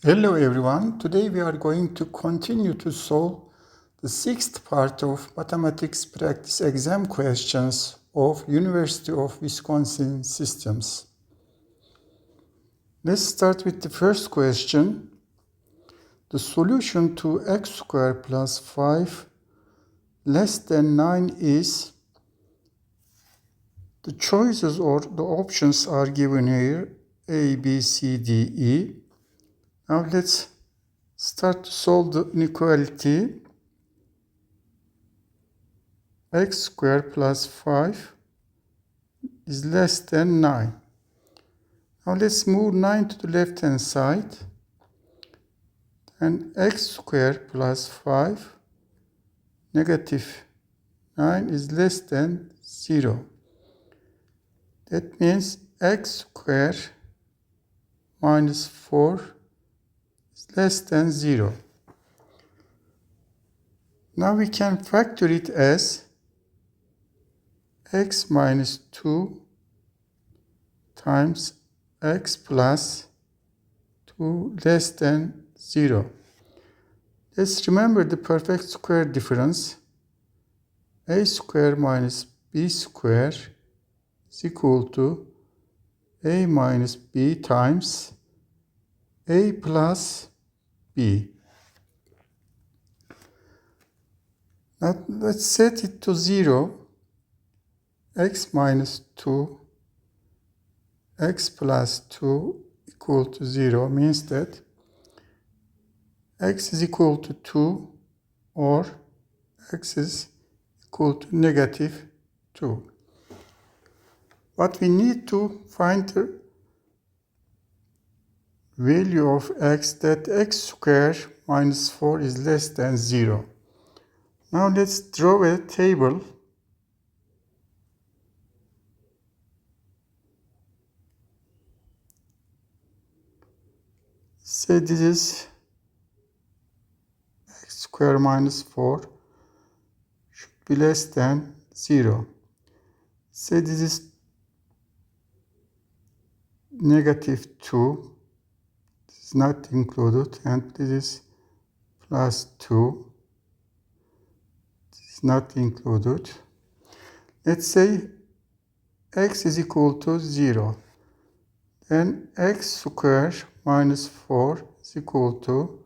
Hello everyone, today we are going to continue to solve the sixth part of mathematics practice exam questions of University of Wisconsin Systems. Let's start with the first question. The solution to x squared plus 5 less than 9 is, the choices or the options are given here, A, B, C, D, E. Now let's start to solve the inequality. X squared plus 5 is less than 9. Now let's move 9 to the left hand side. And x squared plus 5 negative 9 is less than 0. That means x squared minus 4 is less than 0. Now we can factor it as x minus 2 times x plus 2 less than 0. Let's remember the perfect square difference. A square minus b square is equal to a minus b times a plus b. Now let's set it to 0. X minus 2 x plus 2 equal to 0 means that x is equal to 2 or x is equal to negative 2. But we need to find the value of x, that x squared minus 4 is less than 0. Now let's draw a table. Say this is x squared minus 4 should be less than 0. Say this is negative 2. This is not included, and this is plus 2. This is not included. Let's say x is equal to 0. Then x squared minus 4 is equal to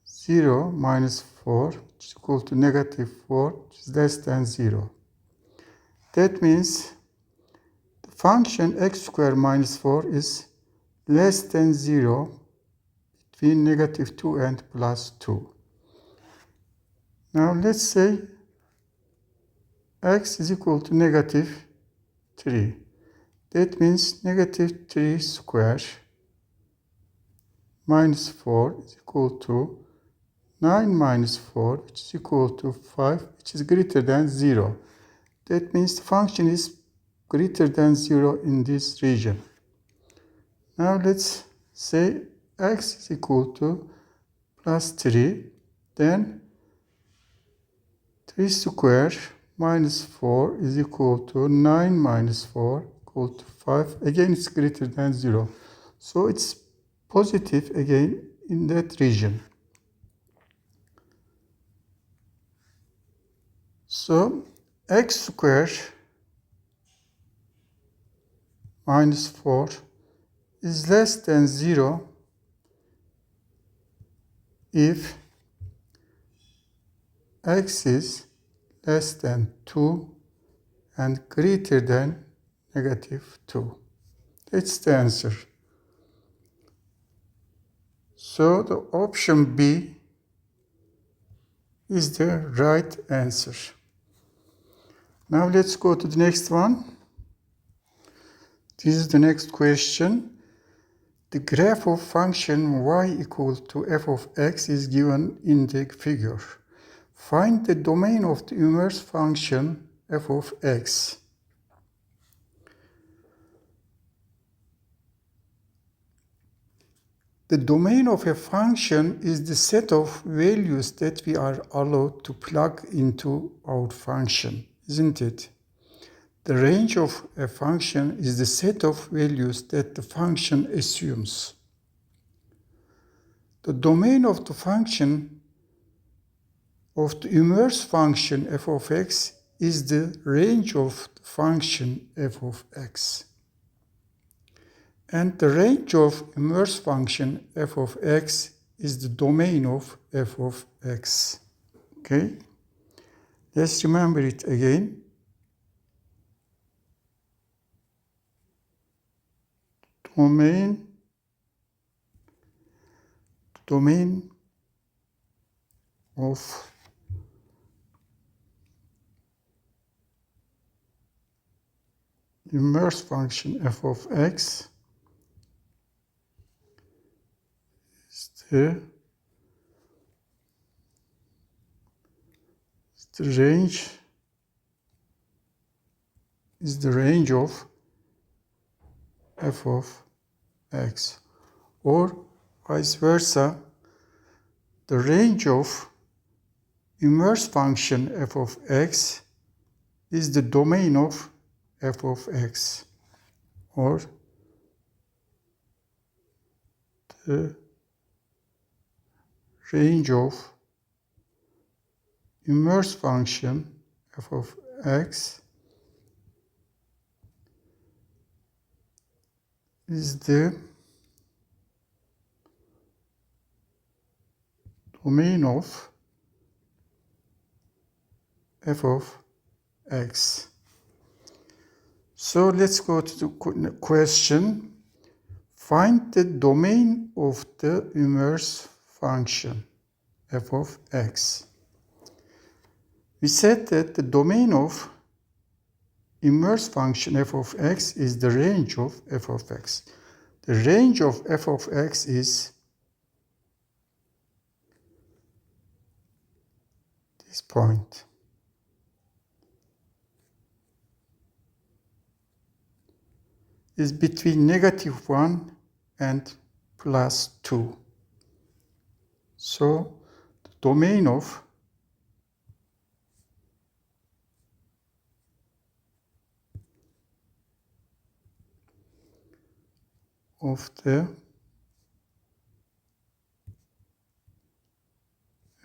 0 minus 4, which is equal to negative 4, which is less than 0. That means the function x squared minus 4 is less than 0 between negative 2 and plus 2. Now let's say x is equal to negative 3. That means negative 3 squared minus 4 is equal to 9 minus 4, which is equal to 5, which is greater than 0. That means the function is greater than 0 in this region. Now let's say x is equal to plus 3. Then 3 squared minus 4 is equal to 9 minus 4 equal to 5. Again, it's greater than 0. So it's positive again in that region. So x squared minus 4 is less than 0 if x is less than 2 and greater than negative 2. That's the answer. So the option B is the right answer. Now let's go to the next one. This is the next question. The graph of function y equal to f of x is given in the figure. Find the domain of the inverse function f of x. The domain of a function is the set of values that we are allowed to plug into our function, isn't it? The range of a function is the set of values that the function assumes. the domain of the function of the inverse function f of x is the range of the function f of x. And the range of inverse function f of x is the domain of f of x. Okay? Let's remember it again. Domain of inverse function f of x is the range of f of x, or vice versa, the range of inverse function f of x is the domain of f of x, or the range of inverse function f of x is the domain of f of x. So let's go to the question. Find the domain of the inverse function f of x. We said that the domain of inverse function f of x is the range of f of x. The range of f of x is this point. Is between -1 and +2. So the domain of the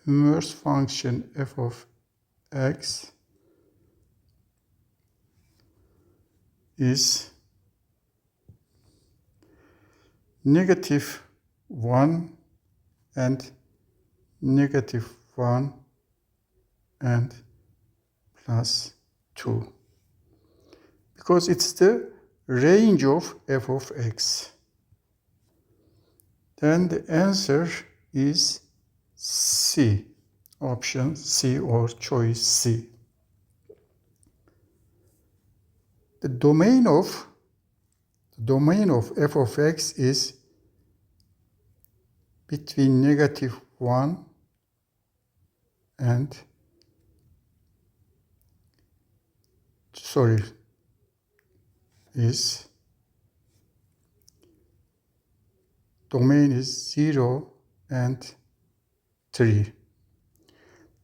inverse function f of x is -1 and -1 and +2, because it's the range of f of x. Then the answer is C, option C or choice C. The domain of f of x is between -1 and domain is 0 and 3.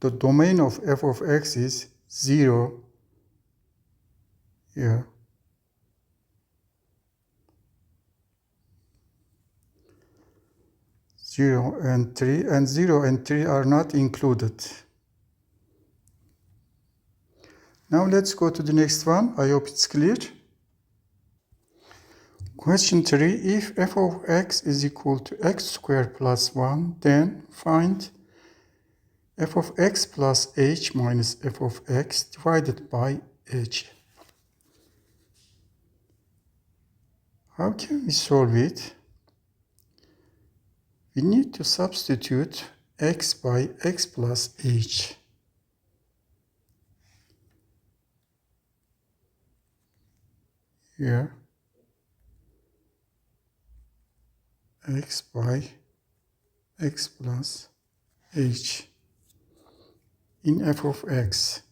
The domain of f of x is 0 here, 0 and 3, and 0 and 3 are not included. Now let's go to the next one. I hope it's clear. Question 3. If f of x is equal to x squared plus 1, then find f of x plus h minus f of x divided by h. How can we solve it? We need to substitute x by x plus h. Here, x by x plus h in f of x.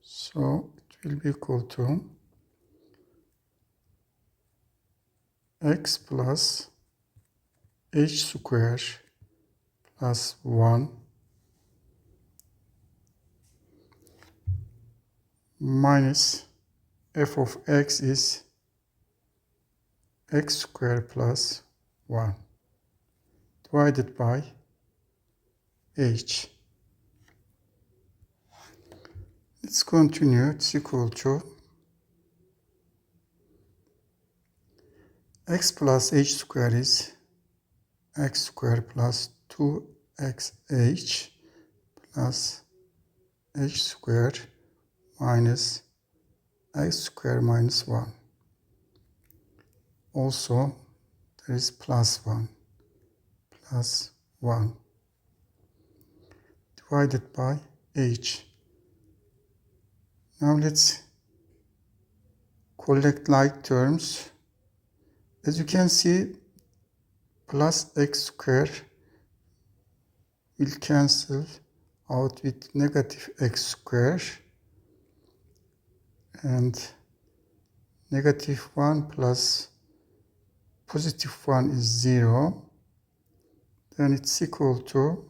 So it will be equal to x plus h squared plus 1 minus f of x is x squared plus 1. divided by h. Let's continue. It's equal to x plus h square is x square plus 2xh plus h square minus x square minus 1. Also, there is plus 1 divided by h. Now let's collect like terms. As you can see, plus x square will cancel out with negative x square, and negative 1 plus positive 1 is 0. Then it's equal to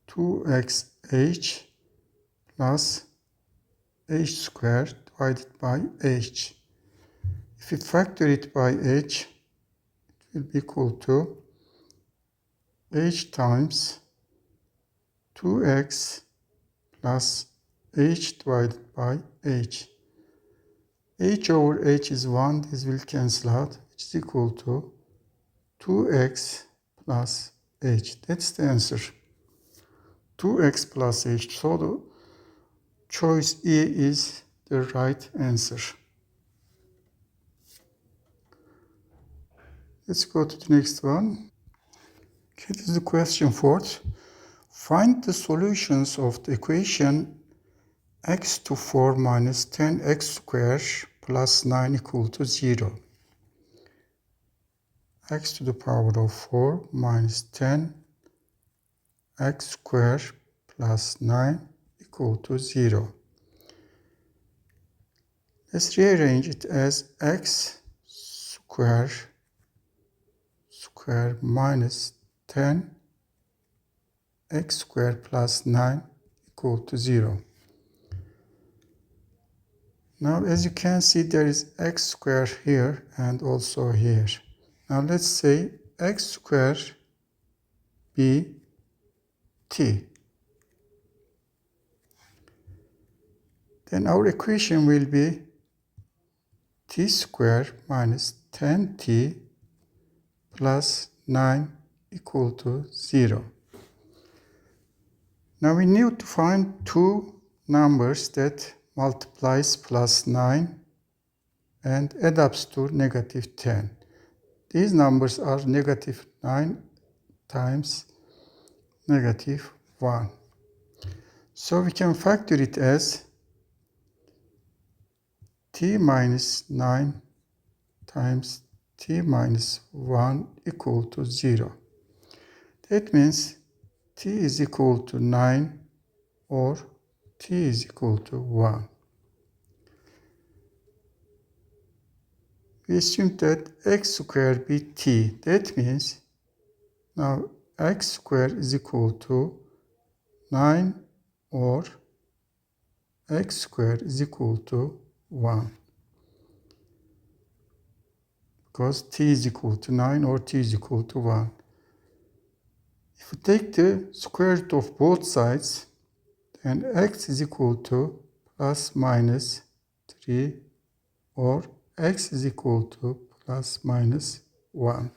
2xh plus h squared divided by h. If we factor it by h, it will be equal to h times 2x plus h divided by h. H over h is 1, this will cancel out, which is equal to 2x plus h. That's the answer. 2x plus h. So the choice E is the right answer. Let's go to the next one. Okay, this is the question 4. Find the solutions of the equation x to 4 minus 10x squared plus 9 equal to 0. X to the power of 4 minus 10 x squared plus 9 equal to 0. Let's rearrange it as x squared minus 10 x squared plus 9 equal to 0. Now as you can see, there is x squared here and also here. Now let's say x squared be t. Then our equation will be t squared minus 10t plus 9 equal to 0. Now we need to find two numbers that multiplies plus 9 and adds up to negative 10. These numbers are negative 9 times negative 1. So we can factor it as t minus 9 times t minus 1 equal to 0. That means t is equal to 9 or t is equal to 1. We assume that x squared be t. That means now x squared is equal to 9 or x squared is equal to 1. Because t is equal to 9 or t is equal to 1. If we take the square root of both sides, then x is equal to plus minus 3 or x is equal to plus minus 1.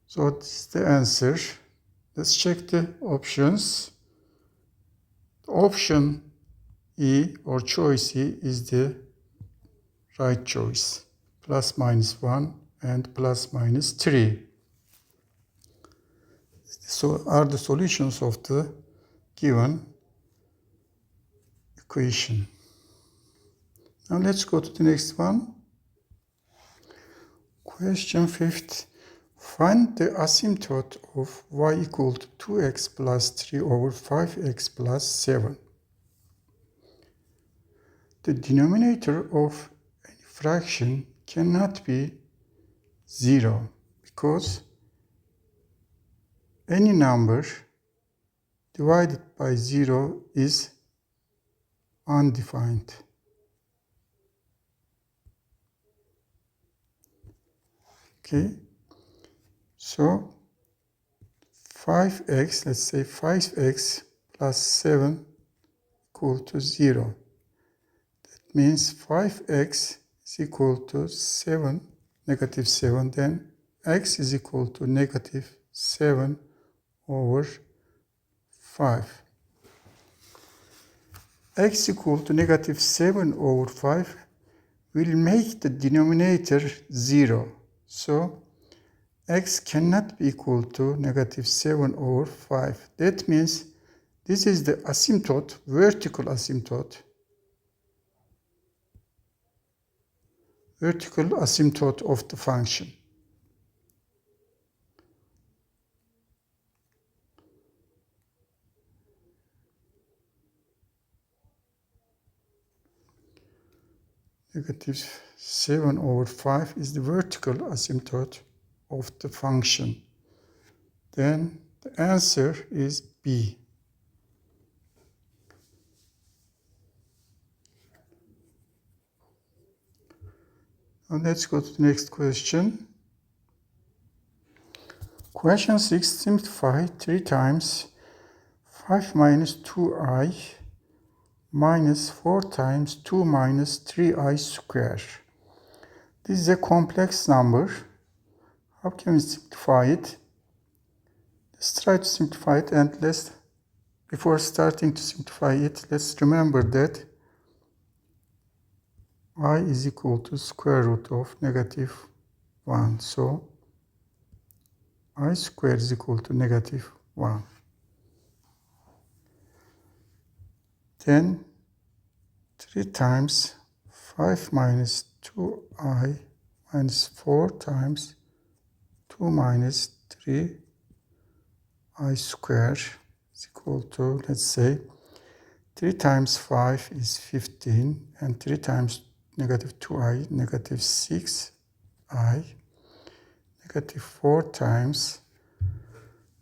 So this is the answer. Let's check the options. Option E or choice E is the right choice. Plus minus 1 and plus minus 3. So are the solutions of the given equation. Now let's go to the next one. Question 5. Find the asymptote of y equal to 2x plus 3 over 5x plus 7. The denominator of any fraction cannot be 0 because any number divided by 0 is undefined. Okay. So 5x, let's say 5x plus 7 equal to 0. That means 5x is equal to 7, negative 7. Then x is equal to negative 7 over 5. X equal to negative 7 over 5 will make the denominator 0. So x cannot be equal to negative 7 over 5. That means this is the asymptote, vertical asymptote. Vertical asymptote of the function. Negative 7 over 5 is the vertical asymptote of the function. Then the answer is B. Now let's go to the next question. Question 6, simplify 3 times 5 minus 2i minus 4 times 2 minus 3i square. This is a complex number. How can we simplify it? Let's try to simplify it, and before starting to simplify it, let's remember that I is equal to square root of negative 1. So I squared is equal to negative 1. Then 3 times 5 minus 2i minus 4 times 2 minus 3i square is equal to, let's say, 3 times 5 is 15, and 3 times negative 2i, negative 6i, negative 4 times,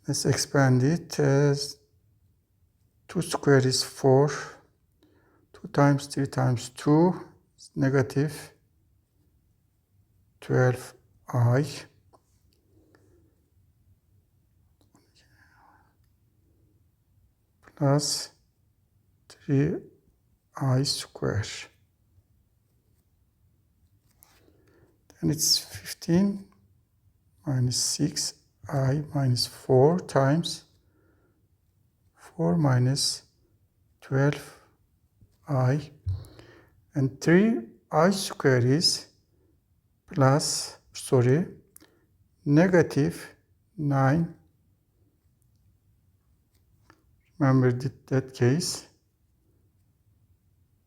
let's expand it, as 2 squared is 4, 2 times 3 times 2 is negative 12i, plus 3i square. Then it's 15 minus 6i minus 4 times 4 minus 12i, and 3i square is negative 9. Remember that case.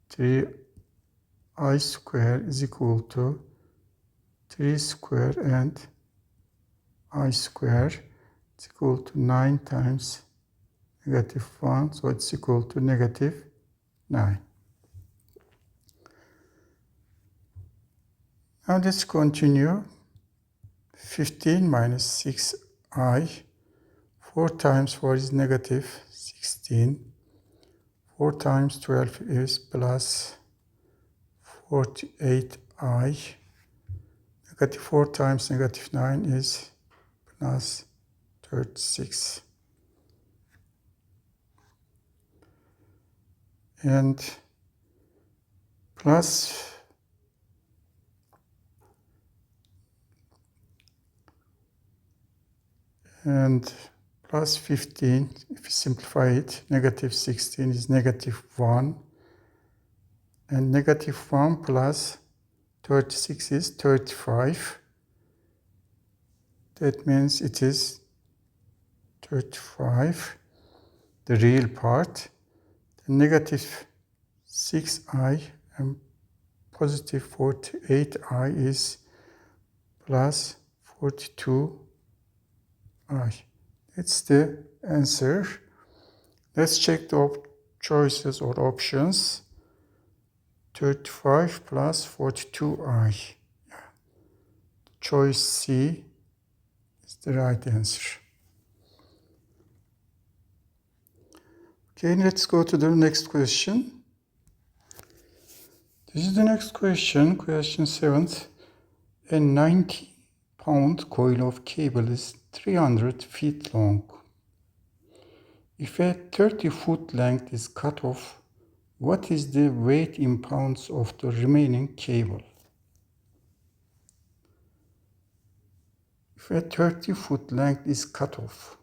3i square is equal to 3 square and I square. It's equal to 9 times negative 1, so it's equal to negative 9. Now let's continue. 15 minus 6i. 4 times 4 is negative 16. 4 times 12 is plus 48i. Negative 4 times negative 9 is plus 36. And plus 15, if you simplify it, negative 16 is negative 1. And negative 1 plus 36 is 35. That means it is 35, the real part. The negative 6i and positive 48i is plus 42i. That's the answer. Let's check the choices or options. 35 plus 42i. Choice C is the right answer. Okay, let's go to the next question. This is the next question, question 7th. A 90 pound coil of cable is 300 feet long. If a 30-foot length is cut off, what is the weight in pounds of the remaining cable? If a 30-foot length is cut off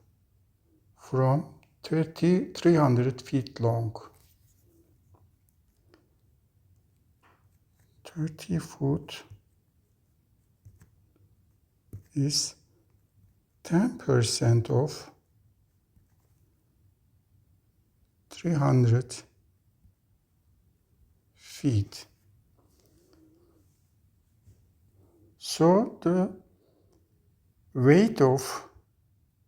from 300 feet long, 30 foot is 10% of 300 feet. So the weight of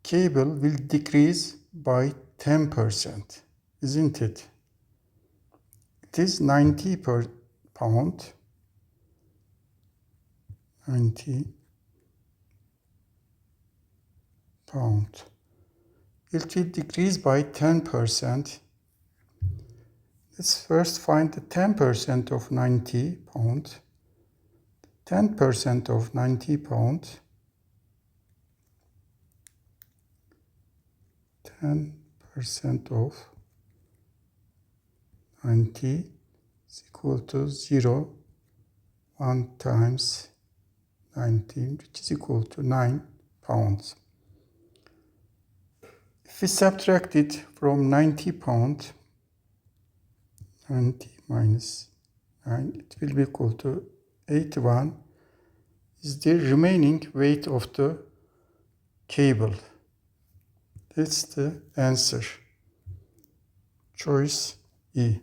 cable will decrease by 10%, isn't it? It is 90 per pound. 90 pound. It will decrease by 10%. Let's first find the 10% of 90 pound. 10% of 90 pound. 10% of 90 is equal to 0. 1 times 19, which is equal to 9 pounds. If we subtract it from 90 pound, 90 minus 9, it will be equal to 81 is the remaining weight of the cable. That's the answer. Choice E.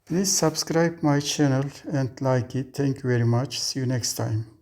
Please subscribe my channel and like it. Thank you very much. See you next time.